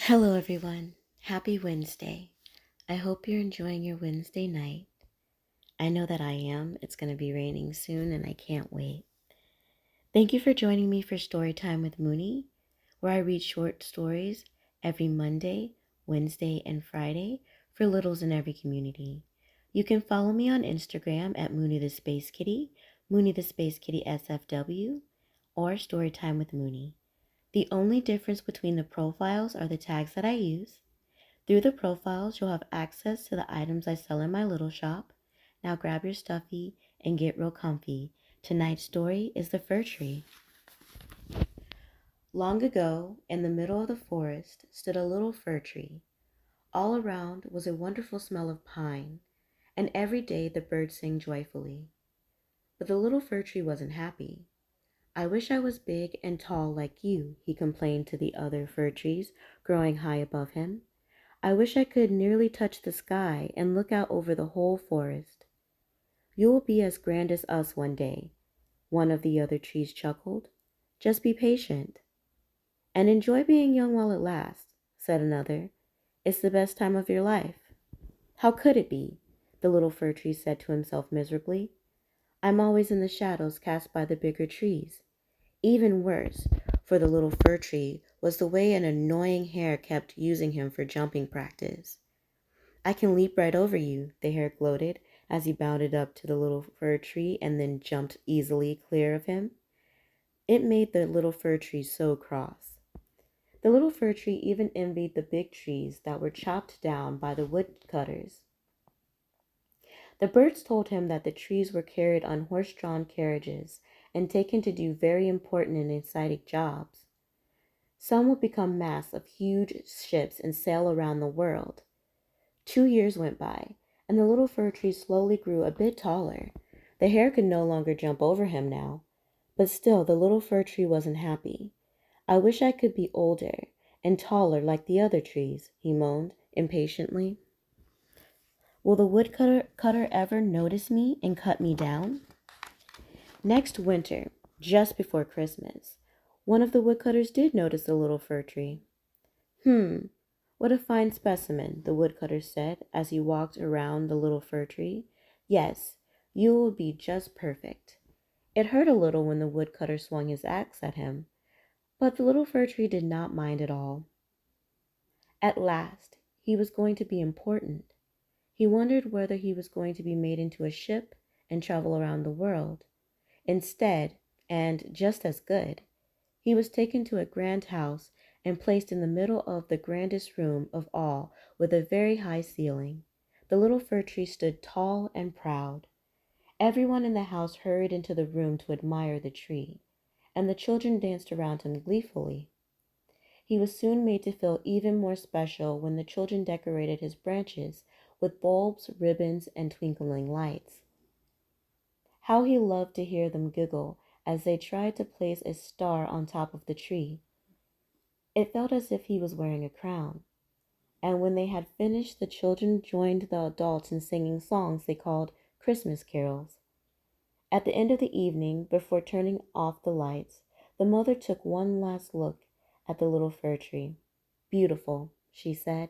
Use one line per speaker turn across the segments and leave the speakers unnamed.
Hello, everyone. Happy Wednesday. I hope you're enjoying your Wednesday night. I know that I am. It's going to be raining soon, and I can't wait. Thank you for joining me for Storytime with Moonie, where I read short stories every Monday, Wednesday, and Friday for littles in every community. You can follow me on Instagram at Moonie the Space Kitty, Moonie the Space Kitty SFW, or Storytime with Moonie. The only difference between the profiles are the tags that I use. Through the profiles, you'll have access to the items I sell in my little shop. Now grab your stuffy and get real comfy. Tonight's story is the Fir Tree. Long ago, in the middle of the forest, stood a little fir tree. All around was a wonderful smell of pine, and every day the birds sang joyfully. But the little fir tree wasn't happy. "I wish I was big and tall like you," he complained to the other fir trees growing high above him. "I wish I could nearly touch the sky and look out over the whole forest." "You will be as grand as us one day," one of the other trees chuckled. "Just be patient." "And enjoy being young while it lasts," said another. "It's the best time of your life." "How could it be?" the little fir tree said to himself miserably. "I'm always in the shadows cast by the bigger trees." Even worse for the little fir tree was the way an annoying hare kept using him for jumping practice. "I can leap right over you," the hare gloated as he bounded up to the little fir tree and then jumped easily clear of him. It made the little fir tree so cross. The little fir tree even envied the big trees that were chopped down by the woodcutters. The birds told him that the trees were carried on horse-drawn carriages and taken to do very important and exciting jobs. Some would become masts of huge ships and sail around the world. 2 years went by, and the little fir tree slowly grew a bit taller. The hare could no longer jump over him now, but still the little fir tree wasn't happy. "I wish I could be older and taller like the other trees," he moaned impatiently. "Will the woodcutter ever notice me and cut me down?" Next winter, just before Christmas, one of the woodcutters did notice the little fir tree. What a fine specimen," the woodcutter said as he walked around the little fir tree. "Yes, you will be just perfect." It hurt a little when the woodcutter swung his axe at him, but the little fir tree did not mind at all. At last, he was going to be important. He wondered whether he was going to be made into a ship and travel around the world. Instead, and just as good, he was taken to a grand house and placed in the middle of the grandest room of all with a very high ceiling. The little fir tree stood tall and proud. Everyone in the house hurried into the room to admire the tree, and the children danced around him gleefully. He was soon made to feel even more special when the children decorated his branches with bulbs, ribbons, and twinkling lights. How he loved to hear them giggle as they tried to place a star on top of the tree. It felt as if he was wearing a crown. And when they had finished, the children joined the adults in singing songs they called Christmas carols. At the end of the evening, before turning off the lights, the mother took one last look at the little fir tree. "Beautiful," she said.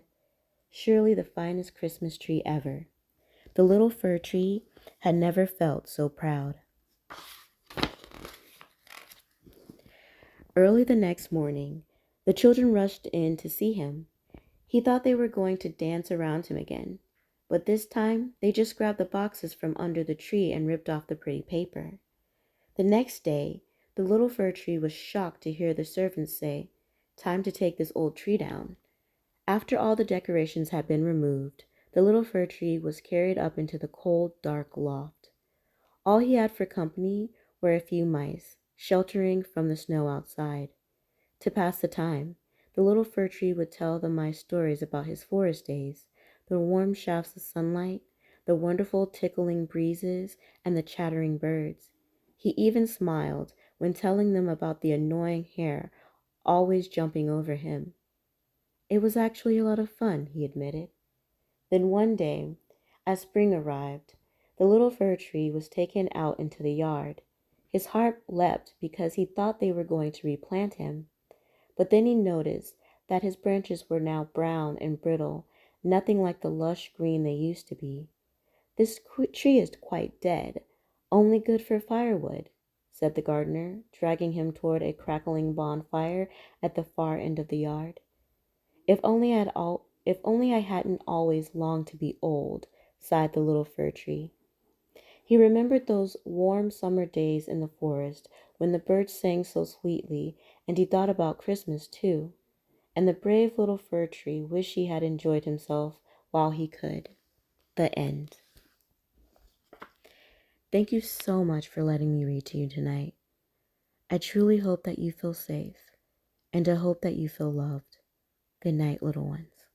"Surely the finest Christmas tree ever." The little fir tree had never felt so proud. Early the next morning, the children rushed in to see him. He thought they were going to dance around him again, but this time they just grabbed the boxes from under the tree and ripped off the pretty paper. The next day, the little fir tree was shocked to hear the servants say, "Time to take this old tree down." After all the decorations had been removed, the little fir tree was carried up into the cold, dark loft. All he had for company were a few mice, sheltering from the snow outside. To pass the time, the little fir tree would tell the mice stories about his forest days, the warm shafts of sunlight, the wonderful tickling breezes, and the chattering birds. He even smiled when telling them about the annoying hare always jumping over him. It was actually a lot of fun, he admitted. Then one day, as spring arrived, the little fir tree was taken out into the yard. His heart leapt because he thought they were going to replant him. But then he noticed that his branches were now brown and brittle, nothing like the lush green they used to be. "This tree is quite dead, only good for firewood," said the gardener, dragging him toward a crackling bonfire at the far end of the yard. If only I hadn't always longed to be old," sighed the little fir tree. He remembered those warm summer days in the forest when the birds sang so sweetly, and he thought about Christmas too. And the brave little fir tree wished he had enjoyed himself while he could. The end. Thank you so much for letting me read to you tonight. I truly hope that you feel safe, and I hope that you feel loved. Good night, little ones.